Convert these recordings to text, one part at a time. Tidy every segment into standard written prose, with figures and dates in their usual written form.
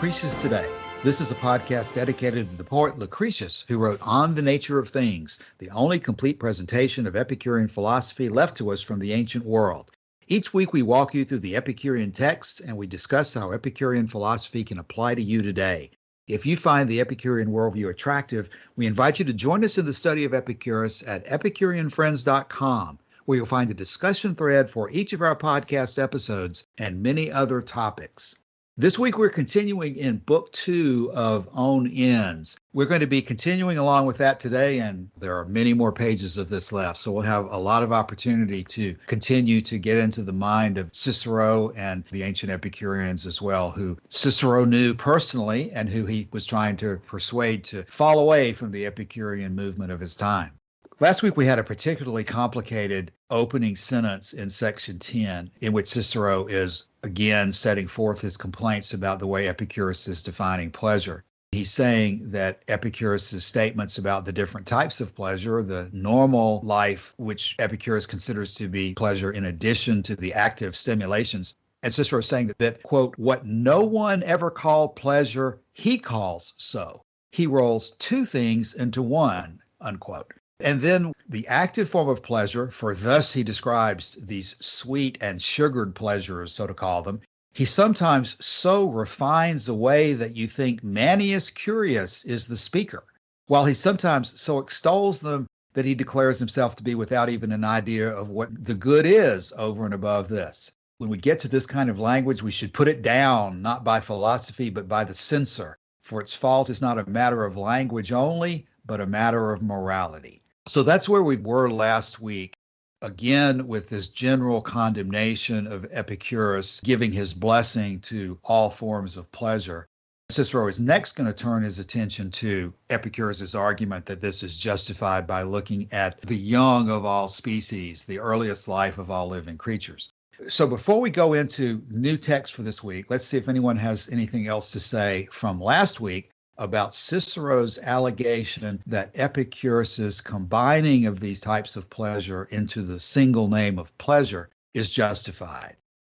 Lucretius Today. This is a podcast dedicated to the poet Lucretius, who wrote On the Nature of Things, the only complete presentation of Epicurean philosophy left to us from the ancient world. Each week we walk you through the Epicurean texts and we discuss how Epicurean philosophy can apply to you today. If you find the Epicurean worldview attractive, we invite you to join us in the study of Epicurus at epicureanfriends.com, where you'll find a discussion thread for each of our podcast episodes and many other topics. This week, we're continuing in Book 2 of On Ends. We're going to be continuing along with that today, and there are many more pages of this left, so we'll have a lot of opportunity to continue to get into the mind of Cicero and the ancient Epicureans as well, who Cicero knew personally and who he was trying to persuade to fall away from the Epicurean movement of his time. Last week, we had a particularly complicated opening sentence in section 10, in which Cicero is again setting forth his complaints about the way Epicurus is defining pleasure. He's saying that Epicurus' statements about the different types of pleasure, the normal life, which Epicurus considers to be pleasure in addition to the active stimulations. And Cicero is saying that, quote, what no one ever called pleasure, he calls so. He rolls two things into one, unquote. And then the active form of pleasure, for thus he describes these sweet and sugared pleasures, so to call them, he sometimes so refines a way that you think Manius Curius is the speaker, while he sometimes so extols them that he declares himself to be without even an idea of what the good is over and above this. When we get to this kind of language, we should put it down, not by philosophy, but by the censor, for its fault is not a matter of language only, but a matter of morality. So that's where we were last week, again with this general condemnation of Epicurus, giving his blessing to all forms of pleasure. Cicero is next going to turn his attention to Epicurus' argument that this is justified by looking at the young of all species, the earliest life of all living creatures. So before we go into new text for this week, let's see if anyone has anything else to say from last week about Cicero's allegation that Epicurus' combining of these types of pleasure into the single name of pleasure is justified.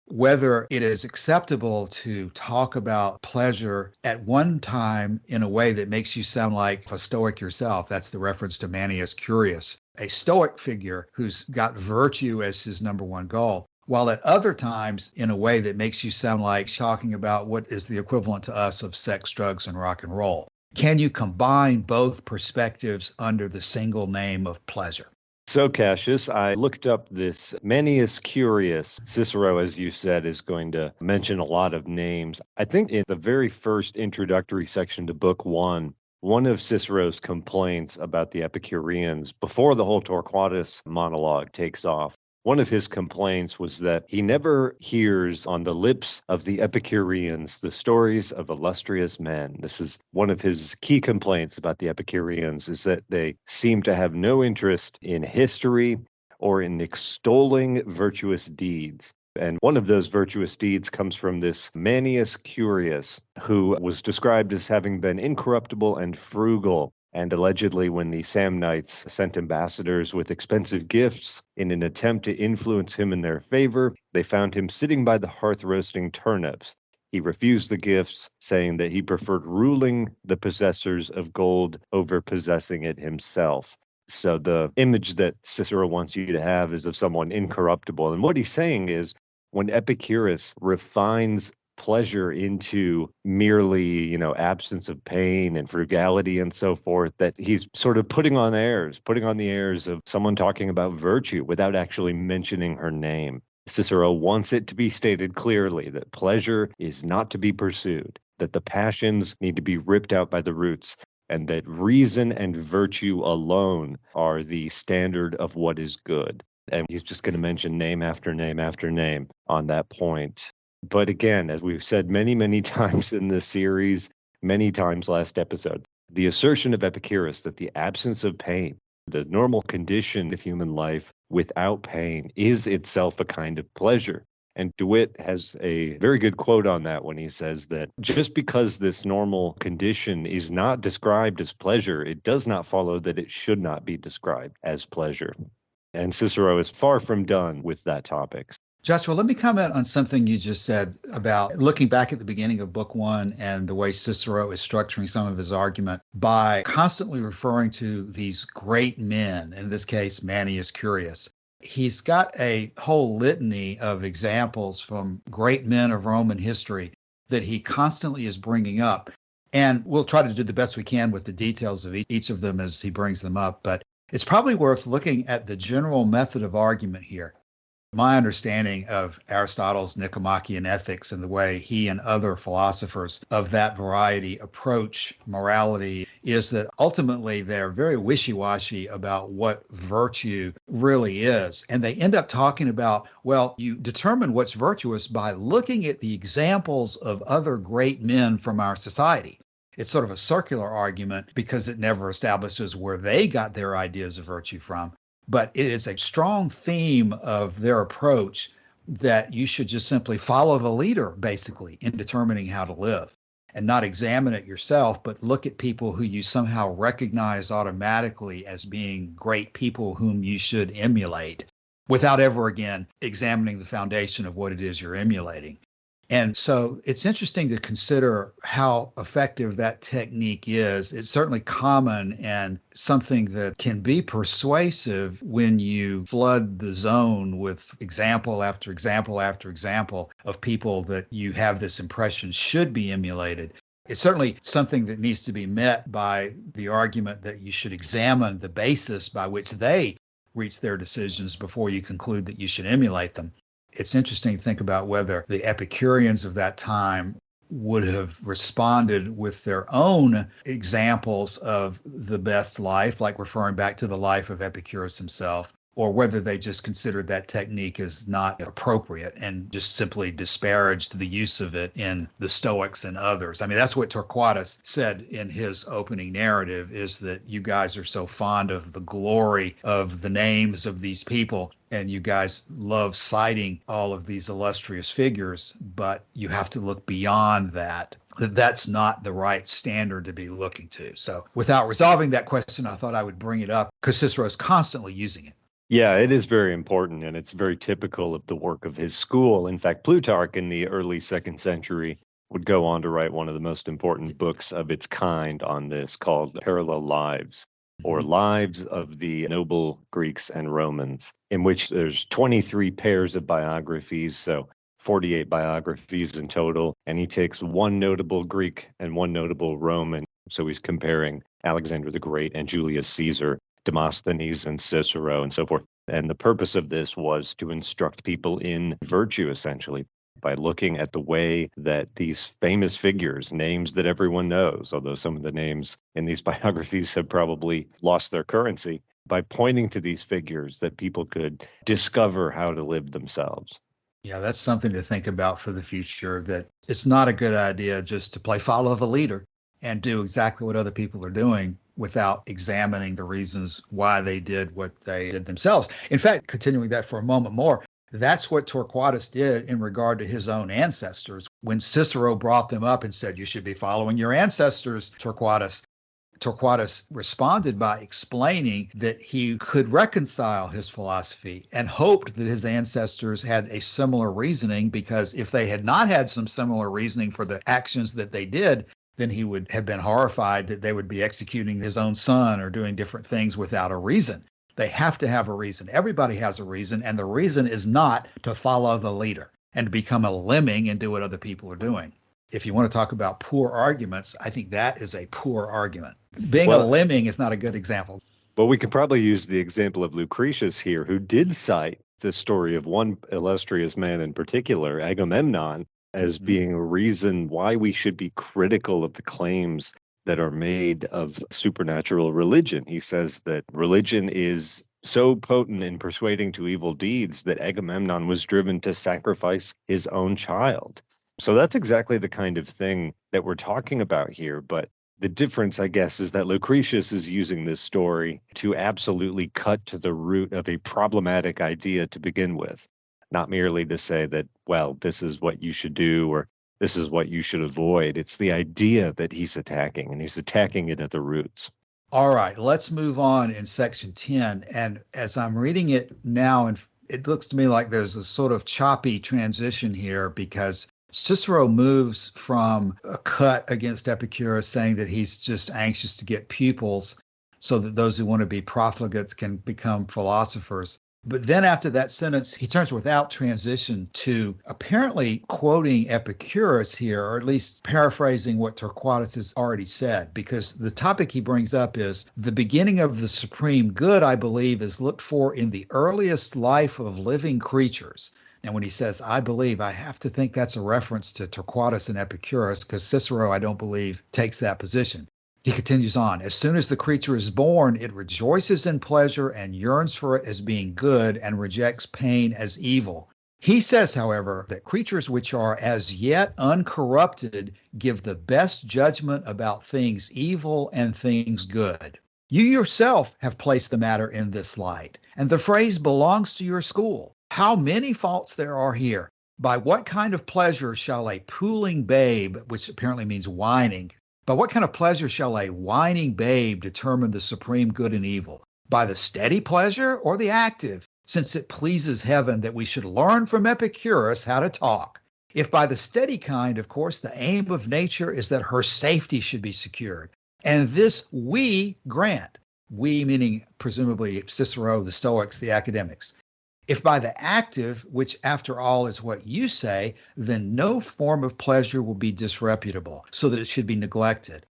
Whether it is acceptable to talk about pleasure at one time in a way that makes you sound like a Stoic yourself, that's the reference to Manius Curius, a Stoic figure who's got virtue as his number one goal, while at other times in a way that makes you sound like talking about what is the equivalent to us of sex, drugs, and rock and roll. Can you combine both perspectives under the single name of pleasure? So, Cassius, I looked up this Manius Curius. Cicero, as you said, is going to mention a lot of names. I think in the very first introductory section to Book 1, one of Cicero's complaints about the Epicureans, before the whole Torquatus monologue takes off, one of his complaints was that he never hears on the lips of the Epicureans the stories of illustrious men. This is one of his key complaints about the Epicureans, is that they seem to have no interest in history or in extolling virtuous deeds. And one of those virtuous deeds comes from this Manius Curius, who was described as having been incorruptible and frugal. And allegedly, when the Samnites sent ambassadors with expensive gifts in an attempt to influence him in their favor, they found him sitting by the hearth roasting turnips. He refused the gifts, saying that he preferred ruling the possessors of gold over possessing it himself. So the image that Cicero wants you to have is of someone incorruptible. And what he's saying is, when Epicurus refines pleasure into merely, absence of pain and frugality and so forth, that he's sort of putting on the airs of someone talking about virtue without actually mentioning her name. Cicero wants it to be stated clearly that pleasure is not to be pursued, that the passions need to be ripped out by the roots, and that reason and virtue alone are the standard of what is good. And he's just going to mention name after name after name on that point. But again, as we've said many, many times in this series, many times last episode, the assertion of Epicurus that the absence of pain, the normal condition of human life without pain, is itself a kind of pleasure. And DeWitt has a very good quote on that when he says that just because this normal condition is not described as pleasure, it does not follow that it should not be described as pleasure. And Cicero is far from done with that topic. Joshua, let me comment on something you just said about looking back at the beginning of Book One and the way Cicero is structuring some of his argument by constantly referring to these great men, in this case, Manius Curius. He's got a whole litany of examples from great men of Roman history that he constantly is bringing up. And we'll try to do the best we can with the details of each of them as he brings them up. But it's probably worth looking at the general method of argument here. My understanding of Aristotle's Nicomachean Ethics and the way he and other philosophers of that variety approach morality is that ultimately they're very wishy-washy about what virtue really is. And they end up talking about, well, you determine what's virtuous by looking at the examples of other great men from our society. It's sort of a circular argument because it never establishes where they got their ideas of virtue from. But it is a strong theme of their approach that you should just simply follow the leader, basically, in determining how to live and not examine it yourself, but look at people who you somehow recognize automatically as being great people whom you should emulate without ever again examining the foundation of what it is you're emulating. And so it's interesting to consider how effective that technique is. It's certainly common and something that can be persuasive when you flood the zone with example after example after example of people that you have this impression should be emulated. It's certainly something that needs to be met by the argument that you should examine the basis by which they reach their decisions before you conclude that you should emulate them. It's interesting to think about whether the Epicureans of that time would have responded with their own examples of the best life, like referring back to the life of Epicurus himself, or whether they just considered that technique as not appropriate and just simply disparaged the use of it in the Stoics and others. I mean, that's what Torquatus said in his opening narrative, is that you guys are so fond of the glory of the names of these people, and you guys love citing all of these illustrious figures, but you have to look beyond that. That's not the right standard to be looking to. So without resolving that question, I thought I would bring it up because Cicero is constantly using it. Yeah, it is very important, and it's very typical of the work of his school. In fact, Plutarch in the early 2nd century would go on to write one of the most important books of its kind on this, called Parallel Lives, or Lives of the Noble Greeks and Romans, in which there's 23 pairs of biographies, so 48 biographies in total, and he takes one notable Greek and one notable Roman. So he's comparing Alexander the Great and Julius Caesar, Demosthenes and Cicero, and so forth. And the purpose of this was to instruct people in virtue, essentially, by looking at the way that these famous figures, names that everyone knows, although some of the names in these biographies have probably lost their currency, by pointing to these figures that people could discover how to live themselves. Yeah, that's something to think about for the future, that it's not a good idea just to play follow the leader and do exactly what other people are doing without examining the reasons why they did what they did themselves. In fact, continuing that for a moment more, that's what Torquatus did in regard to his own ancestors. When Cicero brought them up and said, you should be following your ancestors, Torquatus responded by explaining that he could reconcile his philosophy and hoped that his ancestors had a similar reasoning, because if they had not had some similar reasoning for the actions that they did, then he would have been horrified that they would be executing his own son or doing different things without a reason. They have to have a reason. Everybody has a reason, and the reason is not to follow the leader and to become a lemming and do what other people are doing. If you want to talk about poor arguments, I think that is a poor argument. Being a lemming is not a good example. Well, we could probably use the example of Lucretius here, who did cite the story of one illustrious man in particular, Agamemnon, as being a reason why we should be critical of the claims that are made of supernatural religion. He says that religion is so potent in persuading to evil deeds that Agamemnon was driven to sacrifice his own child. So that's exactly the kind of thing that we're talking about here. But the difference, I guess, is that Lucretius is using this story to absolutely cut to the root of a problematic idea to begin with, not merely to say that, well, this is what you should do or this is what you should avoid. It's the idea that he's attacking, and he's attacking it at the roots. All right, let's move on in section 10. And as I'm reading it now It looks to me like there's a sort of choppy transition here because Cicero moves from a cut against Epicurus saying that he's just anxious to get pupils so that those who want to be profligates can become philosophers. But then after that sentence, he turns without transition to apparently quoting Epicurus here, or at least paraphrasing what Torquatus has already said, because the topic he brings up is the beginning of the supreme good, I believe, is looked for in the earliest life of living creatures. And when he says, I believe, I have to think that's a reference to Torquatus and Epicurus, because Cicero, I don't believe, takes that position. He continues on, as soon as the creature is born, it rejoices in pleasure and yearns for it as being good and rejects pain as evil. He says, however, that creatures which are as yet uncorrupted give the best judgment about things evil and things good. You yourself have placed the matter in this light, and the phrase belongs to your school. How many faults there are here! By what kind of pleasure shall a puling babe, which apparently means whining, by what kind of pleasure shall a whining babe determine the supreme good and evil? By the steady pleasure or the active, since it pleases heaven that we should learn from Epicurus how to talk? If by the steady kind, of course, the aim of nature is that her safety should be secured. And this we grant, we meaning presumably Cicero, the Stoics, the academics. If by the active, which after all is what you say, then no form of pleasure will be disreputable, so that it should be neglected.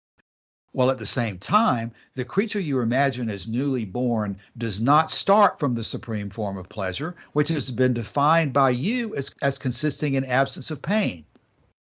While at the same time, the creature you imagine as newly born does not start from the supreme form of pleasure, which has been defined by you as consisting in absence of pain.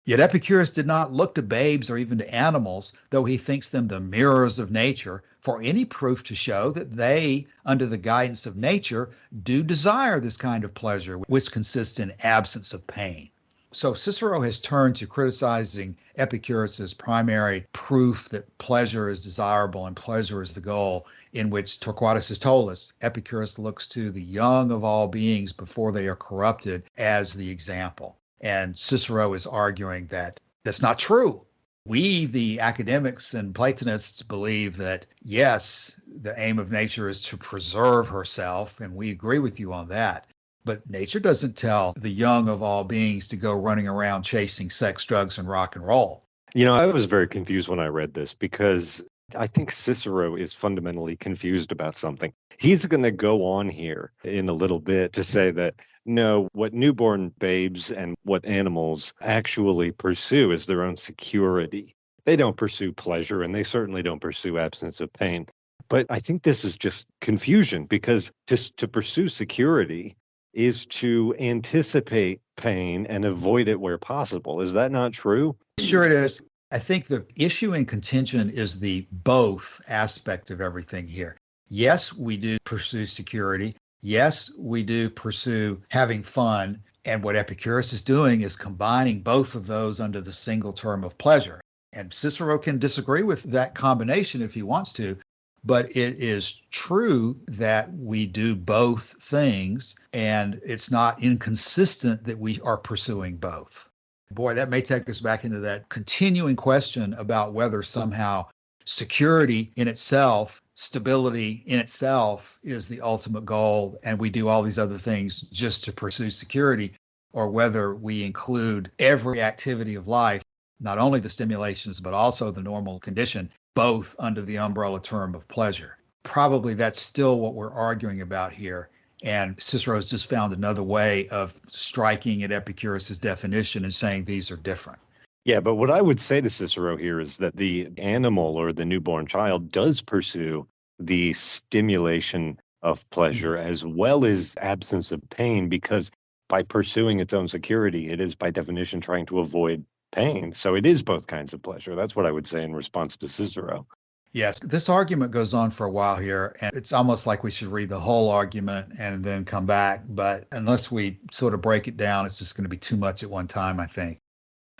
Yet Epicurus did not look to babes or even to animals, though he thinks them the mirrors of nature, for any proof to show that they, under the guidance of nature, do desire this kind of pleasure, which consists in absence of pain. So Cicero has turned to criticizing Epicurus's primary proof that pleasure is desirable and pleasure is the goal, in which Torquatus has told us Epicurus looks to the young of all beings before they are corrupted as the example. And Cicero is arguing that that's not true. We, the academics and Platonists, believe that, yes, the aim of nature is to preserve herself, and we agree with you on that. But nature doesn't tell the young of all beings to go running around chasing sex, drugs, and rock and roll. I was very confused when I read this because I think Cicero is fundamentally confused about something. He's going to go on here in a little bit to say that, no, what newborn babes and what animals actually pursue is their own security. They don't pursue pleasure, and they certainly don't pursue absence of pain. But I think this is just confusion, because just to pursue security is to anticipate pain and avoid it where possible. Is that not true? Sure it is. I think the issue in contention is the both aspect of everything here. Yes, we do pursue security. Yes, we do pursue having fun. And what Epicurus is doing is combining both of those under the single term of pleasure. And Cicero can disagree with that combination if he wants to, but it is true that we do both things, and it's not inconsistent that we are pursuing both. Boy, that may take us back into that continuing question about whether somehow security in itself, stability in itself is the ultimate goal, and we do all these other things just to pursue security, or whether we include every activity of life, not only the stimulations, but also the normal condition, both under the umbrella term of pleasure. Probably that's still what we're arguing about here. And Cicero's just found another way of striking at Epicurus's definition and saying these are different. Yeah, but what I would say to Cicero here is that the animal or the newborn child does pursue the stimulation of pleasure as well as absence of pain, because by pursuing its own security, it is by definition trying to avoid pain. So it is both kinds of pleasure. That's what I would say in response to Cicero. Yes, this argument goes on for a while here, and it's almost like we should read the whole argument and then come back. But unless we sort of break it down, it's just going to be too much at one time, I think.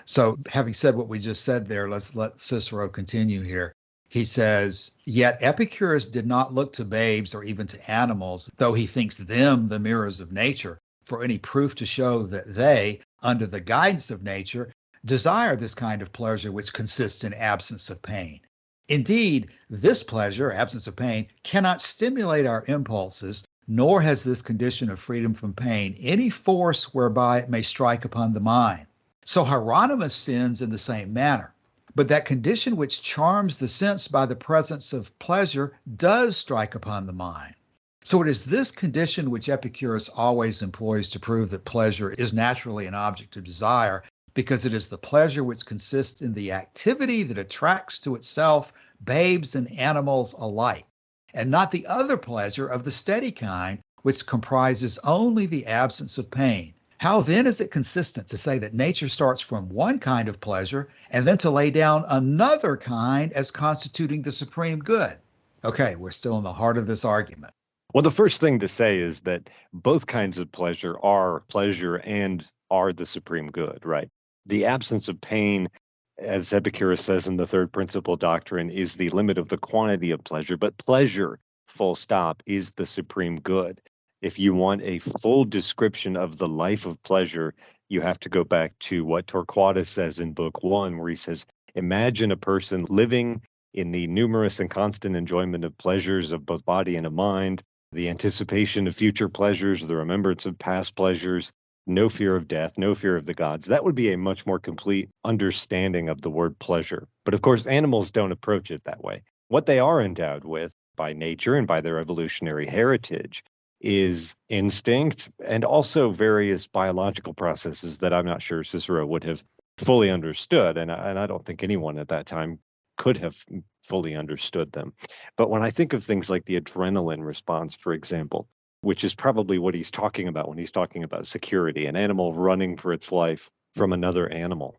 So having said what we just said there, let's let Cicero continue here. He says, yet Epicurus did not look to babes or even to animals, though he thinks them the mirrors of nature, for any proof to show that they, under the guidance of nature, desire this kind of pleasure which consists in absence of pain. Indeed, this pleasure, absence of pain, cannot stimulate our impulses, nor has this condition of freedom from pain any force whereby it may strike upon the mind. So Hieronymus sins in the same manner. But that condition which charms the sense by the presence of pleasure does strike upon the mind. So it is this condition which Epicurus always employs to prove that pleasure is naturally an object of desire, because it is the pleasure which consists in the activity that attracts to itself babes and animals alike, and not the other pleasure of the steady kind, which comprises only the absence of pain. How then is it consistent to say that nature starts from one kind of pleasure and then to lay down another kind as constituting the supreme good? Okay, we're still in the heart of this argument. Well, the first thing to say is that both kinds of pleasure are pleasure and are the supreme good, right? The absence of pain, as Epicurus says in the third principle doctrine, is the limit of the quantity of pleasure, but pleasure, full stop, is the supreme good. If you want a full description of the life of pleasure, you have to go back to what Torquatus says in Book 1, where he says, imagine a person living in the numerous and constant enjoyment of pleasures of both body and of mind, the anticipation of future pleasures, the remembrance of past pleasures, no fear of death, no fear of the gods. That would be a much more complete understanding of the word pleasure. But of course, animals don't approach it that way. What they are endowed with by nature and by their evolutionary heritage is instinct and also various biological processes that I'm not sure Cicero would have fully understood. And I don't think anyone at that time could have fully understood them. But when I think of things like the adrenaline response, for example, which is probably what he's talking about when he's talking about security, an animal running for its life from another animal,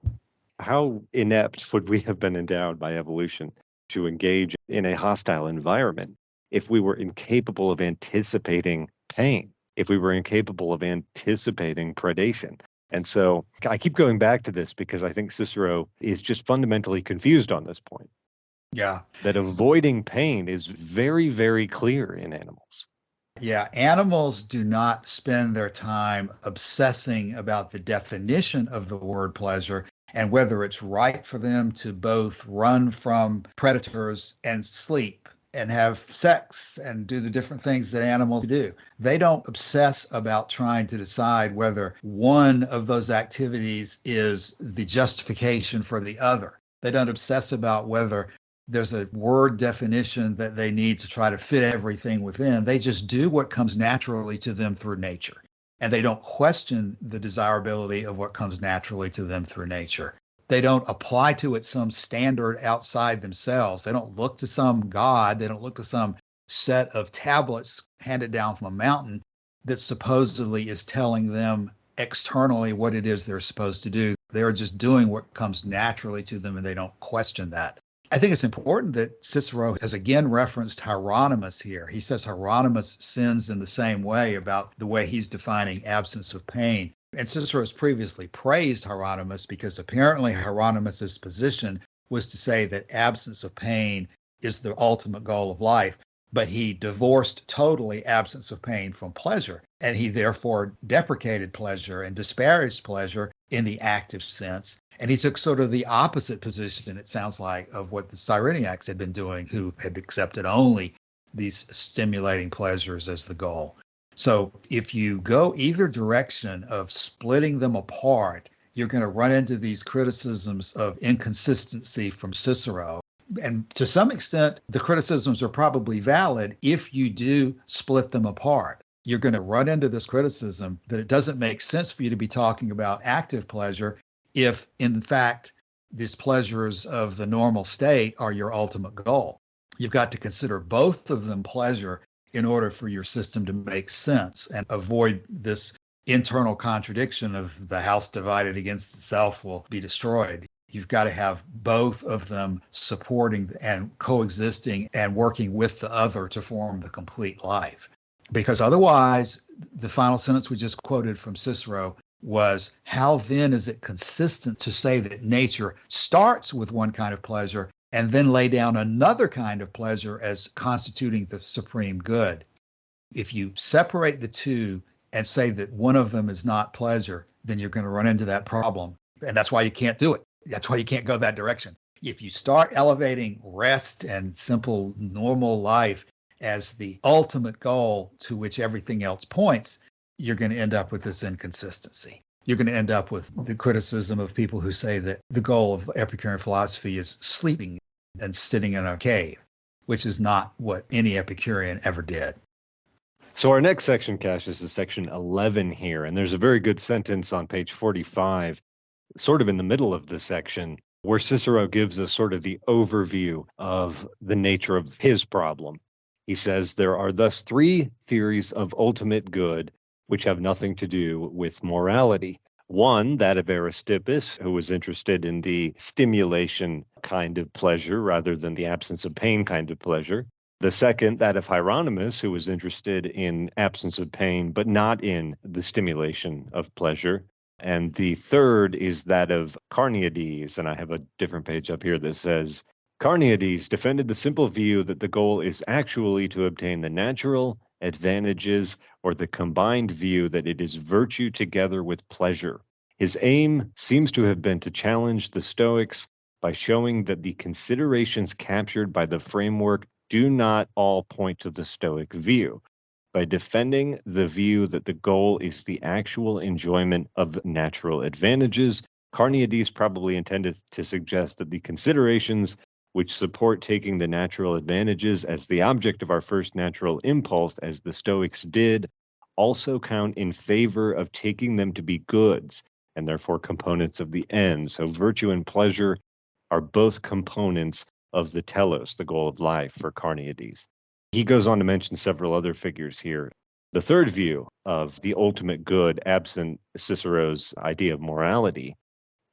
how inept would we have been endowed by evolution to engage in a hostile environment if we were incapable of anticipating pain, if we were incapable of anticipating predation? And so I keep going back to this because I think Cicero is just fundamentally confused on this point. Yeah. That avoiding pain is very, very clear in animals. Yeah, animals do not spend their time obsessing about the definition of the word pleasure and whether it's right for them to both run from predators and sleep and have sex and do the different things that animals do. They don't obsess about trying to decide whether one of those activities is the justification for the other. They don't obsess about whether there's a word definition that they need to try to fit everything within. They just do what comes naturally to them through nature. And they don't question the desirability of what comes naturally to them through nature. They don't apply to it some standard outside themselves. They don't look to some god. They don't look to some set of tablets handed down from a mountain that supposedly is telling them externally what it is they're supposed to do. They're just doing what comes naturally to them, and they don't question that. I think it's important that Cicero has again referenced Hieronymus here. He says Hieronymus sins in the same way about the way he's defining absence of pain. And Cicero has previously praised Hieronymus because apparently Hieronymus's position was to say that absence of pain is the ultimate goal of life, but he divorced totally absence of pain from pleasure, and he therefore deprecated pleasure and disparaged pleasure in the active sense. And he took sort of the opposite position, it sounds like, of what the Cyrenaics had been doing, who had accepted only these stimulating pleasures as the goal. So if you go either direction of splitting them apart, you're going to run into these criticisms of inconsistency from Cicero. And to some extent, the criticisms are probably valid if you do split them apart. You're going to run into this criticism that it doesn't make sense for you to be talking about active pleasure if, in fact, these pleasures of the normal state are your ultimate goal. You've got to consider both of them pleasure in order for your system to make sense and avoid this internal contradiction of the house divided against itself will be destroyed. You've got to have both of them supporting and coexisting and working with the other to form the complete life. Because otherwise, the final sentence we just quoted from Cicero was, how then is it consistent to say that nature starts with one kind of pleasure and then lay down another kind of pleasure as constituting the supreme good? If you separate the two and say that one of them is not pleasure, then you're going to run into that problem. And that's why you can't do it. That's why you can't go that direction. If you start elevating rest and simple normal life as the ultimate goal to which everything else points, you're going to end up with this inconsistency. You're going to end up with the criticism of people who say that the goal of Epicurean philosophy is sleeping and sitting in a cave, which is not what any Epicurean ever did. So our next section, Cassius, is section 11 here, and there's a very good sentence on page 45, sort of in the middle of this section, where Cicero gives us sort of the overview of the nature of his problem. He says, there are thus three theories of ultimate good which have nothing to do with morality. One, that of Aristippus, who was interested in the stimulation kind of pleasure rather than the absence of pain kind of pleasure. The second, that of Hieronymus, who was interested in absence of pain, but not in the stimulation of pleasure. And the third is that of Carneades, and I have a different page up here that says, Carneades defended the simple view that the goal is actually to obtain the natural advantages, or the combined view that it is virtue together with pleasure. His aim seems to have been to challenge the Stoics by showing that the considerations captured by the framework do not all point to the Stoic view. By defending the view that the goal is the actual enjoyment of natural advantages, Carneades probably intended to suggest that the considerations which support taking the natural advantages as the object of our first natural impulse, as the Stoics did, also count in favor of taking them to be goods, and therefore components of the end. So virtue and pleasure are both components of the telos, the goal of life, for Carneades. He goes on to mention several other figures here. The third view of the ultimate good, absent Cicero's idea of morality,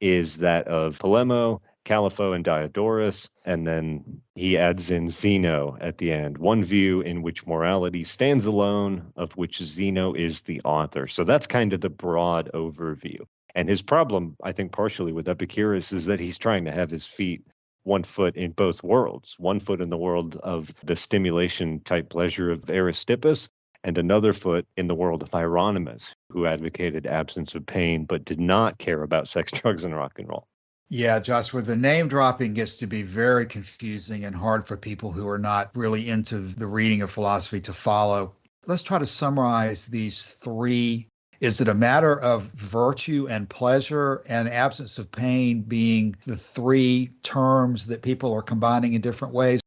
is that of Polemo, Calipho, and Diodorus, and then he adds in Zeno at the end, one view in which morality stands alone, of which Zeno is the author. So that's kind of the broad overview. And his problem, I think, partially with Epicurus is that he's trying to have his feet one foot in both worlds, one foot in the world of the stimulation type pleasure of Aristippus, and another foot in the world of Hieronymus, who advocated absence of pain but did not care about sex, drugs, and rock and roll. Yeah, Joshua, the name dropping gets to be very confusing and hard for people who are not really into the reading of philosophy to follow. Let's try to summarize these three. Is it a matter of virtue and pleasure and absence of pain being the three terms that people are combining in different ways?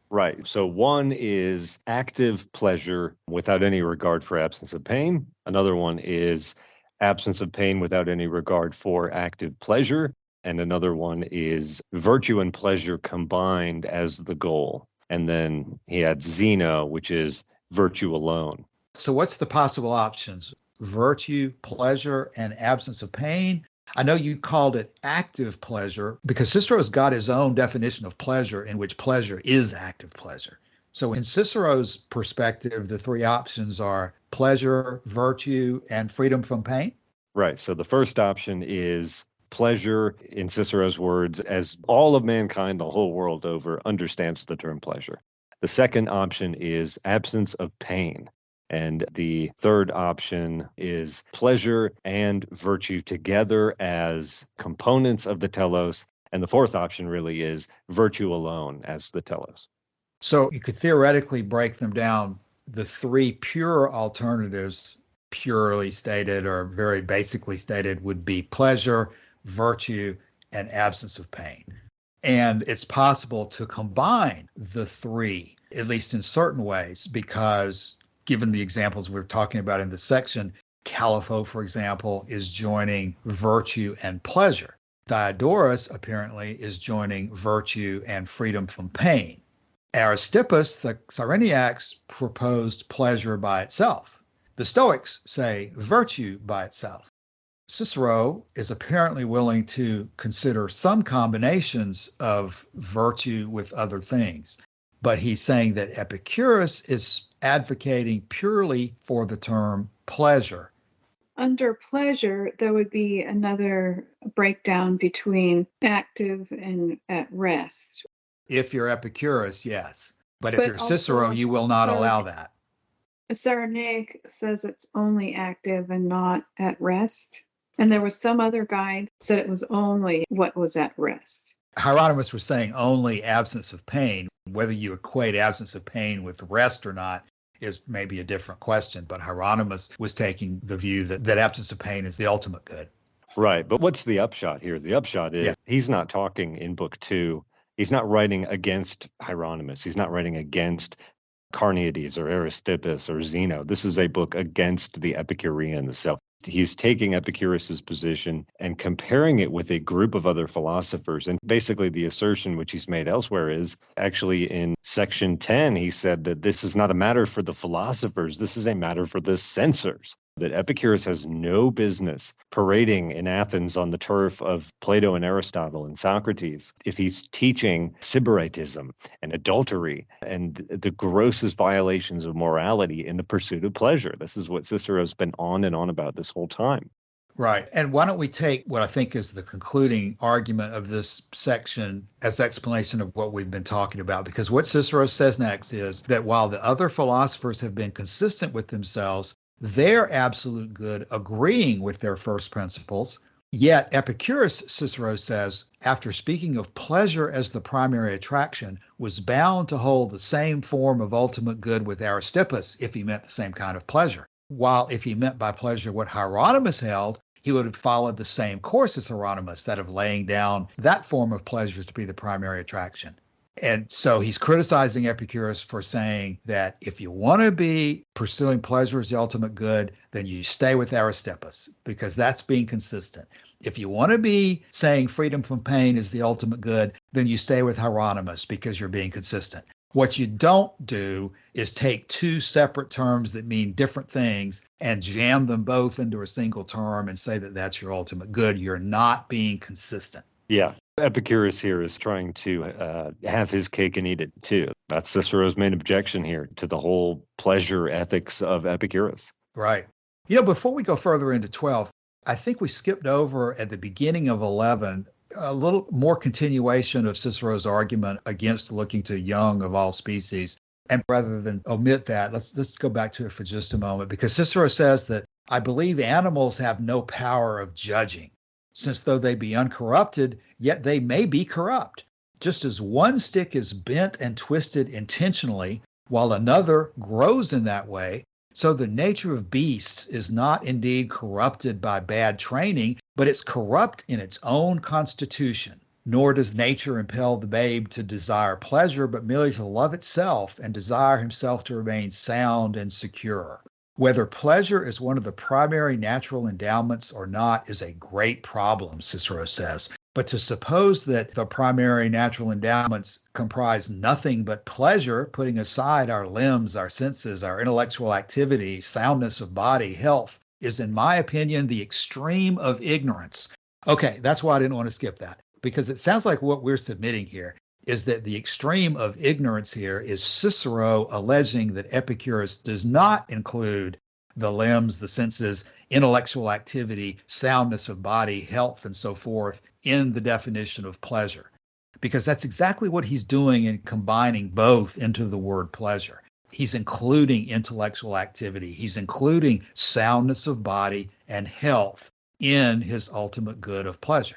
Right. So one is active pleasure without any regard for absence of pain. Another one is absence of pain without any regard for active pleasure. And another one is virtue and pleasure combined as the goal. And then he adds Zeno, which is virtue alone. So what's the possible options? Virtue, pleasure, and absence of pain? I know you called it active pleasure because Cicero's got his own definition of pleasure in which pleasure is active pleasure. So in Cicero's perspective, the three options are pleasure, virtue, and freedom from pain? Right. So the first option is pleasure, in Cicero's words, as all of mankind, the whole world over, understands the term pleasure. The second option is absence of pain. And the third option is pleasure and virtue together as components of the telos. And the fourth option really is virtue alone as the telos. So you could theoretically break them down. The three pure alternatives, purely stated or very basically stated, would be pleasure, virtue, and absence of pain. And it's possible to combine the three, at least in certain ways, because given the examples we're talking about in this section, Calipho, for example, is joining virtue and pleasure. Diodorus apparently is joining virtue and freedom from pain. Aristippus, the Cyrenaics, proposed pleasure by itself. The Stoics say virtue by itself. Cicero is apparently willing to consider some combinations of virtue with other things, but he's saying that Epicurus is advocating purely for the term pleasure. Under pleasure, there would be another breakdown between active and at rest. If you're Epicurus, yes. But if you're Cicero, also, you will not allow that. A Cyrenaic says it's only active and not at rest. And there was some other guide that said it was only what was at rest. Hieronymus was saying only absence of pain. Whether you equate absence of pain with rest or not is maybe a different question, but Hieronymus was taking the view that absence of pain is the ultimate good. Right. But what's the upshot here? The upshot is he's not talking in book 2. He's not writing against Hieronymus. He's not writing against Carneades or Aristippus or Zeno. This is a book against the Epicureans. So he's taking Epicurus's position and comparing it with a group of other philosophers. And basically the assertion which he's made elsewhere is actually in section 10, he said that this is not a matter for the philosophers. This is a matter for the censors. That Epicurus has no business parading in Athens on the turf of Plato and Aristotle and Socrates if he's teaching sybaritism and adultery and the grossest violations of morality in the pursuit of pleasure. This is what Cicero's been on and on about this whole time. Right. And why don't we take what I think is the concluding argument of this section as explanation of what we've been talking about? Because what Cicero says next is that while the other philosophers have been consistent with themselves, their absolute good agreeing with their first principles, yet Epicurus, Cicero says, after speaking of pleasure as the primary attraction, was bound to hold the same form of ultimate good with Aristippus if he meant the same kind of pleasure. While if he meant by pleasure what Hieronymus held, he would have followed the same course as Hieronymus, that of laying down that form of pleasure to be the primary attraction. And so he's criticizing Epicurus for saying that if you want to be pursuing pleasure as the ultimate good, then you stay with Aristippus, because that's being consistent. If you want to be saying freedom from pain is the ultimate good, then you stay with Hieronymus because you're being consistent. What you don't do is take two separate terms that mean different things and jam them both into a single term and say that that's your ultimate good. You're not being consistent. Yeah. Epicurus here is trying to have his cake and eat it too. That's Cicero's main objection here to the whole pleasure ethics of Epicurus. Right. You know, before we go further into 12, I think we skipped over at the beginning of 11 a little more continuation of Cicero's argument against looking to young of all species. And rather than omit that, let's go back to it for just a moment, because Cicero says that I believe animals have no power of judging, since though they be uncorrupted, yet they may be corrupt. Just as one stick is bent and twisted intentionally, while another grows in that way, so the nature of beasts is not indeed corrupted by bad training, but it's corrupt in its own constitution. Nor does nature impel the babe to desire pleasure, but merely to love itself and desire himself to remain sound and secure. Whether pleasure is one of the primary natural endowments or not is a great problem, Cicero says. But to suppose that the primary natural endowments comprise nothing but pleasure, putting aside our limbs, our senses, our intellectual activity, soundness of body, health, is, in my opinion, the extreme of ignorance. Okay, that's why I didn't want to skip that, because it sounds like what we're submitting here is that the extreme of ignorance here is Cicero alleging that Epicurus does not include the limbs, the senses, intellectual activity, soundness of body, health, and so forth in the definition of pleasure. Because that's exactly what he's doing in combining both into the word pleasure. He's including intellectual activity. He's including soundness of body and health in his ultimate good of pleasure.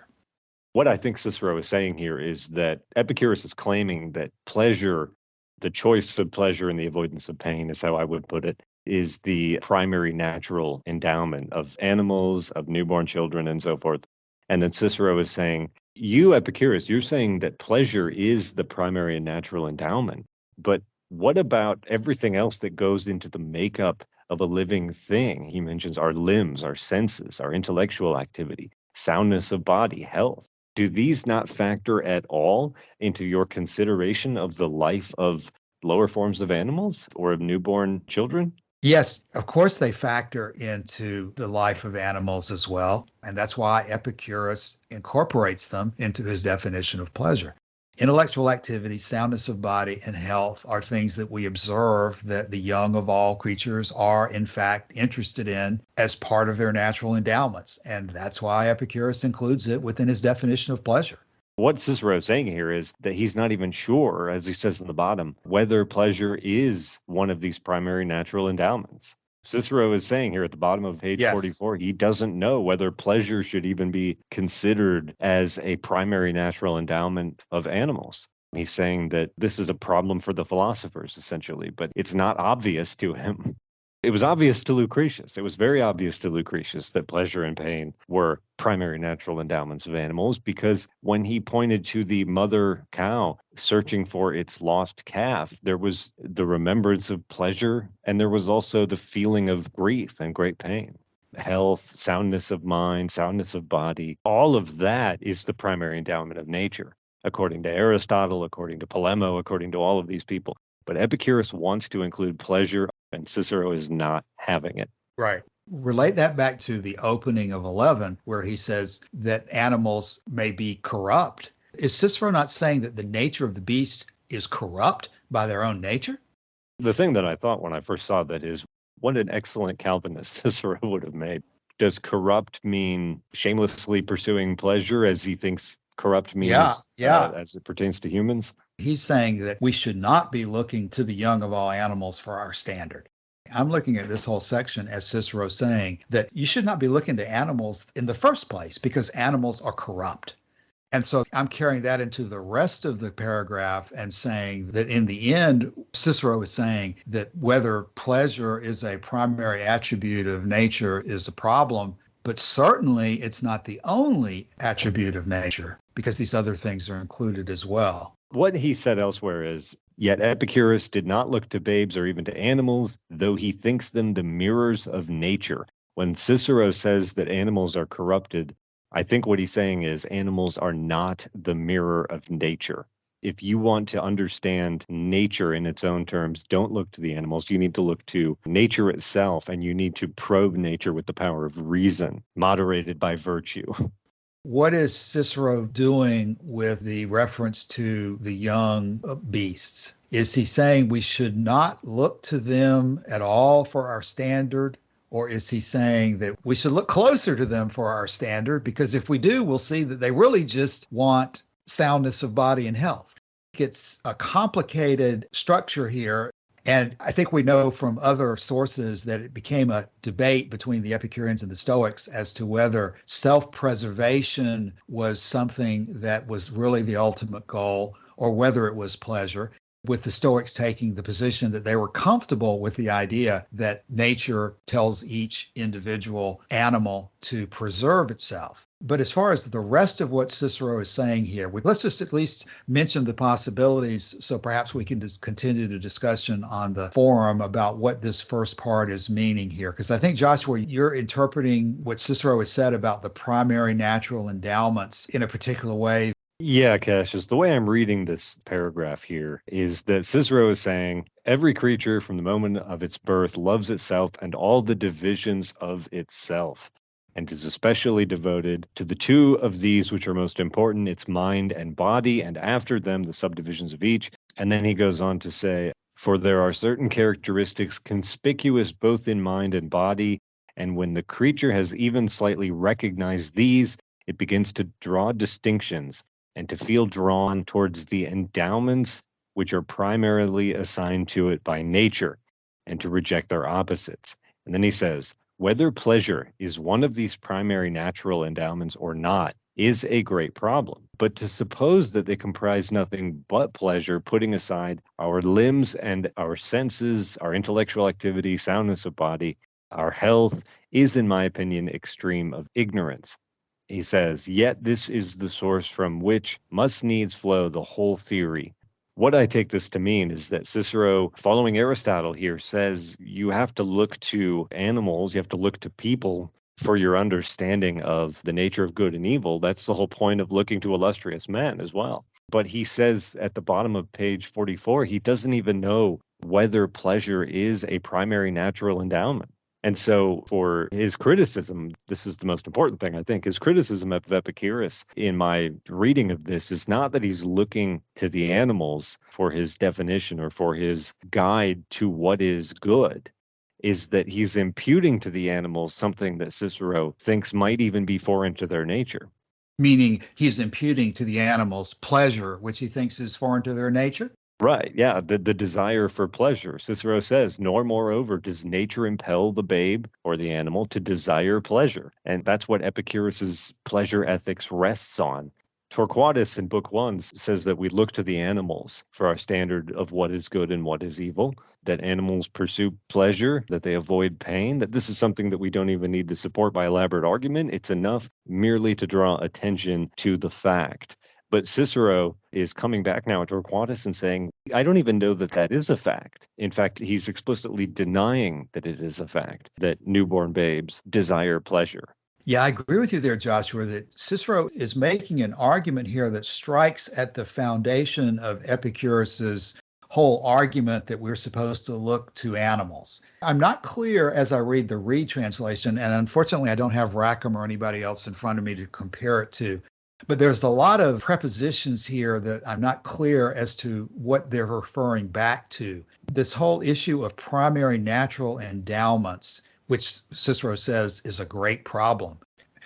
What I think Cicero is saying here is that Epicurus is claiming that pleasure, the choice for pleasure and the avoidance of pain is how I would put it, is the primary natural endowment of animals, of newborn children, and so forth. And then Cicero is saying, you, Epicurus, you're saying that pleasure is the primary and natural endowment. But what about everything else that goes into the makeup of a living thing? He mentions our limbs, our senses, our intellectual activity, soundness of body, health. Do these not factor at all into your consideration of the life of lower forms of animals or of newborn children? Yes, of course they factor into the life of animals as well. And that's why Epicurus incorporates them into his definition of pleasure. Intellectual activity, soundness of body, and health are things that we observe that the young of all creatures are, in fact, interested in as part of their natural endowments. And that's why Epicurus includes it within his definition of pleasure. What Cicero is saying here is that he's not even sure, as he says in the bottom, whether pleasure is one of these primary natural endowments. Cicero is saying here at the bottom of page 44, he doesn't know whether pleasure should even be considered as a primary natural endowment of animals. He's saying that this is a problem for the philosophers, essentially, but it's not obvious to him. It was obvious to Lucretius. It was very obvious to Lucretius that pleasure and pain were primary natural endowments of animals, because when he pointed to the mother cow searching for its lost calf, there was the remembrance of pleasure, and there was also the feeling of grief and great pain. Health, soundness of mind, soundness of body, all of that is the primary endowment of nature, according to Aristotle, according to Polemo, according to all of these people. But Epicurus wants to include pleasure, and Cicero is not having it. Right. Relate that back to the opening of 11, where he says that animals may be corrupt. Is Cicero not saying that the nature of the beast is corrupt by their own nature? The thing that I thought when I first saw that is, what an excellent Calvinist Cicero would have made. Does corrupt mean shamelessly pursuing pleasure, as he thinks corrupt means as it pertains to humans? He's saying that we should not be looking to the young of all animals for our standard. I'm looking at this whole section as Cicero saying that you should not be looking to animals in the first place because animals are corrupt. And so I'm carrying that into the rest of the paragraph and saying that in the end, Cicero is saying that whether pleasure is a primary attribute of nature is a problem, but certainly it's not the only attribute of nature, because these other things are included as well. What he said elsewhere is, yet Epicurus did not look to babes or even to animals, though he thinks them the mirrors of nature. When Cicero says that animals are corrupted, I think what he's saying is animals are not the mirror of nature. If you want to understand nature in its own terms, don't look to the animals. You need to look to nature itself, and you need to probe nature with the power of reason, moderated by virtue. What is Cicero doing with the reference to the young beasts? Is he saying we should not look to them at all for our standard? Or is he saying that we should look closer to them for our standard? Because if we do, we'll see that they really just want soundness of body and health. It's a complicated structure here. And I think we know from other sources that it became a debate between the Epicureans and the Stoics as to whether self-preservation was something that was really the ultimate goal or whether it was pleasure, with the Stoics taking the position that they were comfortable with the idea that nature tells each individual animal to preserve itself. But as far as the rest of what Cicero is saying here, let's just at least mention the possibilities so perhaps we can continue the discussion on the forum about what this first part is meaning here. Because I think, Joshua, you're interpreting what Cicero has said about the primary natural endowments in a particular way. Yeah, Cassius, the way I'm reading this paragraph here is that Cicero is saying every creature from the moment of its birth loves itself and all the divisions of itself, and is especially devoted to the two of these which are most important, its mind and body, and after them the subdivisions of each. And then he goes on to say, for there are certain characteristics conspicuous both in mind and body, and when the creature has even slightly recognized these, it begins to draw distinctions and to feel drawn towards the endowments which are primarily assigned to it by nature, and to reject their opposites. And then he says, whether pleasure is one of these primary natural endowments or not is a great problem. But to suppose that they comprise nothing but pleasure, putting aside our limbs and our senses, our intellectual activity, soundness of body, our health, is, in my opinion, extreme of ignorance. He says, yet this is the source from which must needs flow the whole theory. What I take this to mean is that Cicero, following Aristotle here, says you have to look to animals, you have to look to people for your understanding of the nature of good and evil. That's the whole point of looking to illustrious men as well. But he says at the bottom of page 44, he doesn't even know whether pleasure is a primary natural endowment. And so for his criticism, this is the most important thing, I think, his criticism of Epicurus in my reading of this is not that he's looking to the animals for his definition or for his guide to what is good, is that he's imputing to the animals something that Cicero thinks might even be foreign to their nature. Meaning he's imputing to the animals pleasure, which he thinks is foreign to their nature? Right, yeah, the desire for pleasure. Cicero says, nor moreover does nature impel the babe or the animal to desire pleasure. And that's what Epicurus's pleasure ethics rests on. Torquatus in Book 1 says that we look to the animals for our standard of what is good and what is evil, that animals pursue pleasure, that they avoid pain, that this is something that we don't even need to support by elaborate argument. It's enough merely to draw attention to the fact. But Cicero is coming back now at Torquatus and saying, I don't even know that that is a fact. In fact, he's explicitly denying that it is a fact, that newborn babes desire pleasure. Yeah, I agree with you there, Joshua, that Cicero is making an argument here that strikes at the foundation of Epicurus's whole argument that we're supposed to look to animals. I'm not clear as I read the Reed translation, and unfortunately I don't have Rackham or anybody else in front of me to compare it to, but there's a lot of prepositions here that I'm not clear as to what they're referring back to. This whole issue of primary natural endowments, which Cicero says is a great problem.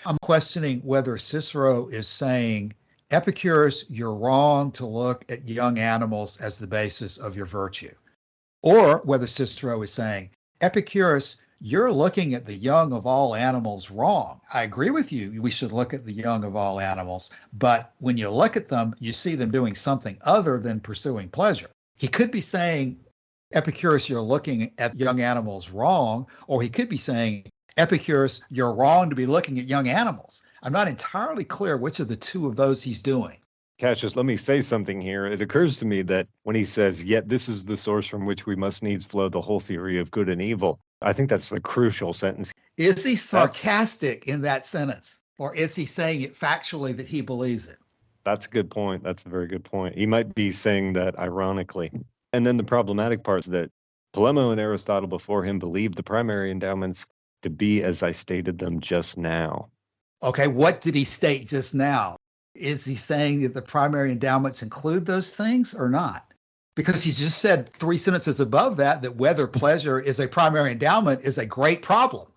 I'm questioning whether Cicero is saying, Epicurus, you're wrong to look at young animals as the basis of your virtue. Or whether Cicero is saying, Epicurus, you're looking at the young of all animals wrong. I agree with you. We should look at the young of all animals. But when you look at them, you see them doing something other than pursuing pleasure. He could be saying, Epicurus, you're looking at young animals wrong, or he could be saying, Epicurus, you're wrong to be looking at young animals. I'm not entirely clear which of the two of those he's doing. Cassius, let me say something here. It occurs to me that when he says, yet this is the source from which we must needs flow the whole theory of good and evil, I think that's the crucial sentence. Is he sarcastic in that sentence, or is he saying it factually that he believes it? That's a good point. That's a very good point. He might be saying that ironically. And then the problematic part is that Polemo and Aristotle before him believed the primary endowments to be as I stated them just now. Okay, what did he state just now? Is he saying that the primary endowments include those things or not? Because he's just said 3 sentences above that whether pleasure is a primary endowment is a great problem.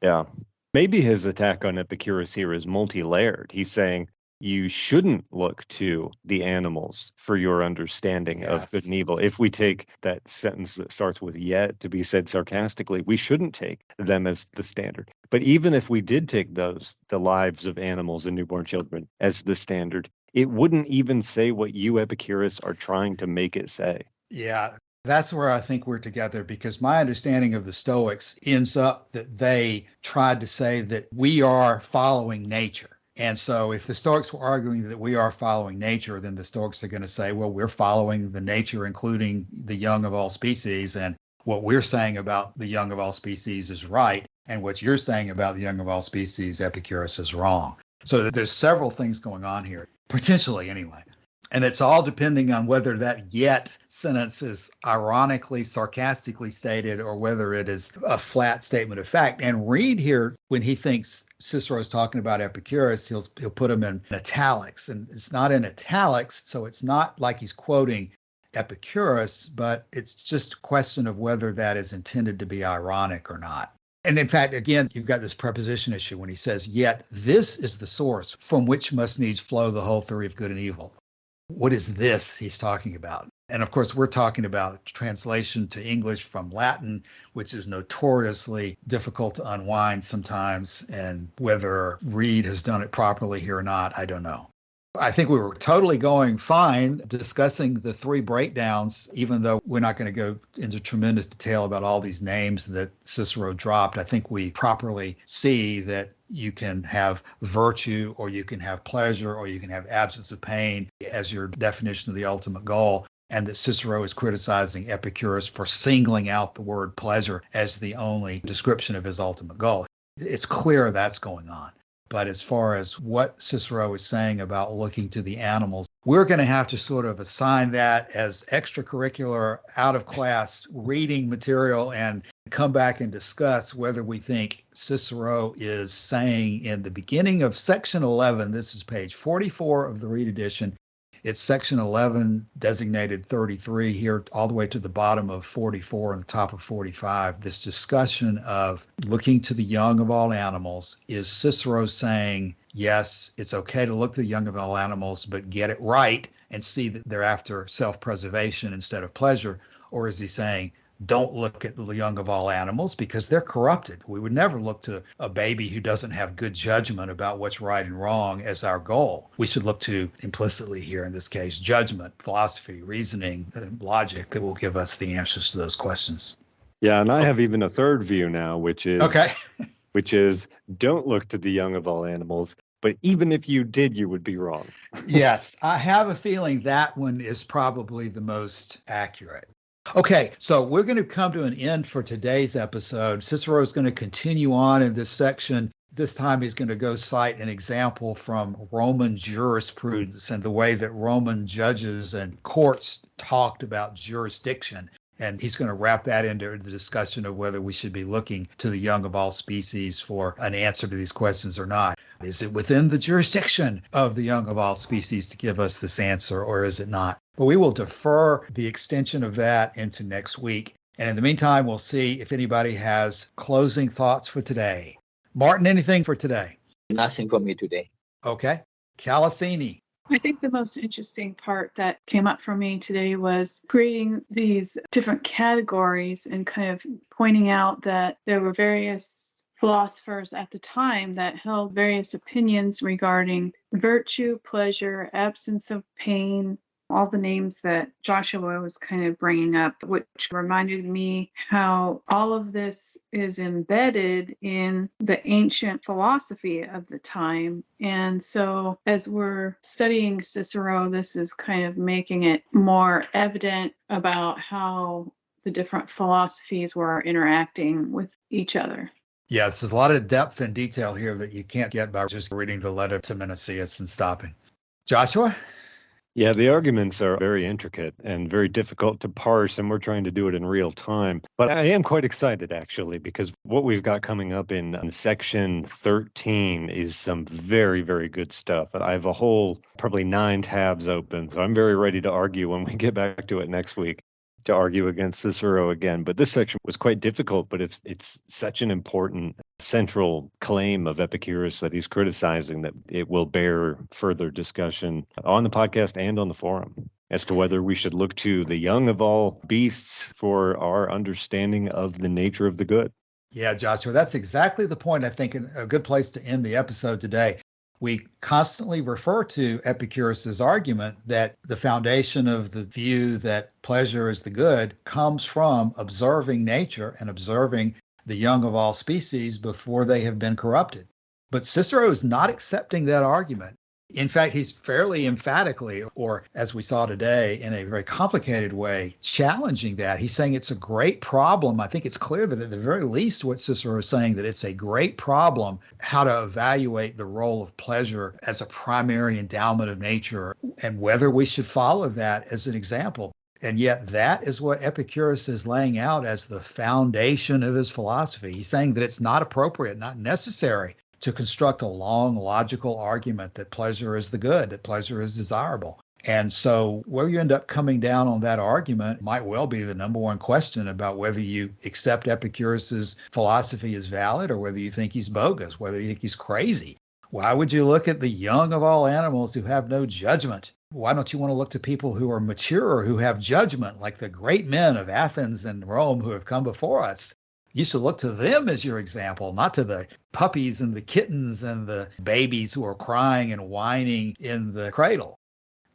Yeah. Maybe his attack on Epicurus here is multi-layered. He's saying you shouldn't look to the animals for your understanding of good and evil. If we take that sentence that starts with yet to be said sarcastically, we shouldn't take them as the standard. But even if we did take those, the lives of animals and newborn children, as the standard, it wouldn't even say what you, Epicurus, are trying to make it say. Yeah, that's where I think we're together, because my understanding of the Stoics ends up that they tried to say that we are following nature. And so if the Stoics were arguing that we are following nature, then the Stoics are going to say, well, we're following the nature, including the young of all species. And what we're saying about the young of all species is right. And what you're saying about the young of all species, Epicurus, is wrong. So there's several things going on here, potentially anyway. And it's all depending on whether that yet sentence is ironically, sarcastically stated, or whether it is a flat statement of fact. And Reed here, when he thinks Cicero is talking about Epicurus, he'll put him in italics. And it's not in italics, so it's not like he's quoting Epicurus, but it's just a question of whether that is intended to be ironic or not. And in fact, again, you've got this preposition issue when he says, yet this is the source from which must needs flow the whole theory of good and evil. What is this he's talking about? And of course, we're talking about translation to English from Latin, which is notoriously difficult to unwind sometimes. And whether Reed has done it properly here or not, I don't know. I think we were totally going fine discussing the 3 breakdowns, even though we're not going to go into tremendous detail about all these names that Cicero dropped. I think we properly see that you can have virtue, or you can have pleasure, or you can have absence of pain as your definition of the ultimate goal, and that Cicero is criticizing Epicurus for singling out the word pleasure as the only description of his ultimate goal. It's clear that's going on. But as far as what Cicero is saying about looking to the animals, we're going to have to sort of assign that as extracurricular, out of class reading material and come back and discuss whether we think Cicero is saying in the beginning of section 11, this is page 44 of the Reed edition, it's section 11 designated 33 here all the way to the bottom of 44 and the top of 45. This discussion of looking to the young of all animals. Is Cicero saying, yes, it's okay to look to the young of all animals, but get it right and see that they're after self-preservation instead of pleasure? Or is he saying, don't look at the young of all animals because they're corrupted. We would never look to a baby who doesn't have good judgment about what's right and wrong as our goal. We should look to, implicitly here in this case, judgment, philosophy, reasoning, and logic that will give us the answers to those questions. Yeah, and I have even a third view now, which is don't look to the young of all animals. But even if you did, you would be wrong. Yes, I have a feeling that one is probably the most accurate. Okay, so we're going to come to an end for today's episode. Cicero is going to continue on in this section. This time he's going to go cite an example from Roman jurisprudence and the way that Roman judges and courts talked about jurisdiction. And he's going to wrap that into the discussion of whether we should be looking to the young of all species for an answer to these questions or not. Is it within the jurisdiction of the young of all species to give us this answer, or is it not? But we will defer the extension of that into next week. And in the meantime, we'll see if anybody has closing thoughts for today. Martin, anything for today? Nothing for me today. Okay. Calasini. I think the most interesting part that came up for me today was creating these different categories and kind of pointing out that there were various philosophers at the time that held various opinions regarding virtue, pleasure, absence of pain, all the names that Joshua was kind of bringing up, which reminded me how all of this is embedded in the ancient philosophy of the time. And so as we're studying Cicero, this is kind of making it more evident about how the different philosophies were interacting with each other. Yeah, there's a lot of depth and detail here that you can't get by just reading the letter to Menicius and stopping. Joshua? Yeah, the arguments are very intricate and very difficult to parse, and we're trying to do it in real time. But I am quite excited, actually, because what we've got coming up in section 13 is some very, very good stuff. I have a whole probably 9 tabs open, so I'm very ready to argue when we get back to it next week, to argue against Cicero again. But this section was quite difficult, but it's such an important central claim of Epicurus that he's criticizing that it will bear further discussion on the podcast and on the forum as to whether we should look to the young of all beasts for our understanding of the nature of the good. Yeah, Joshua, that's exactly the point. I think a good place to end the episode today. We constantly refer to Epicurus's argument that the foundation of the view that pleasure is the good comes from observing nature and observing the young of all species before they have been corrupted. But Cicero is not accepting that argument. In fact, he's fairly emphatically, or as we saw today, in a very complicated way, challenging that. He's saying it's a great problem. I think it's clear that at the very least what Cicero is saying, that it's a great problem how to evaluate the role of pleasure as a primary endowment of nature and whether we should follow that as an example. And yet that is what Epicurus is laying out as the foundation of his philosophy. He's saying that it's not appropriate, not necessary to construct a long logical argument that pleasure is the good, that pleasure is desirable. And so where you end up coming down on that argument might well be the number one question about whether you accept Epicurus's philosophy as valid or whether you think he's bogus, whether you think he's crazy. Why would you look at the young of all animals who have no judgment? Why don't you want to look to people who are mature, who have judgment, like the great men of Athens and Rome who have come before us? You should look to them as your example, not to the puppies and the kittens and the babies who are crying and whining in the cradle.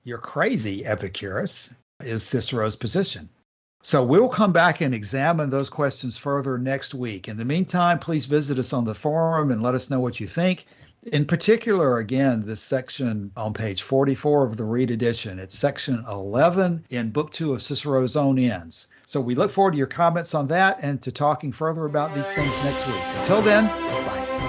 You're crazy, Epicurus, is Cicero's position. So we'll come back and examine those questions further next week. In the meantime, please visit us on the forum and let us know what you think. In particular, again, this section on page 44 of the Reed edition, it's section 11 in Book 2 of Cicero's Own Ends. So we look forward to your comments on that and to talking further about these things next week. Until then, bye.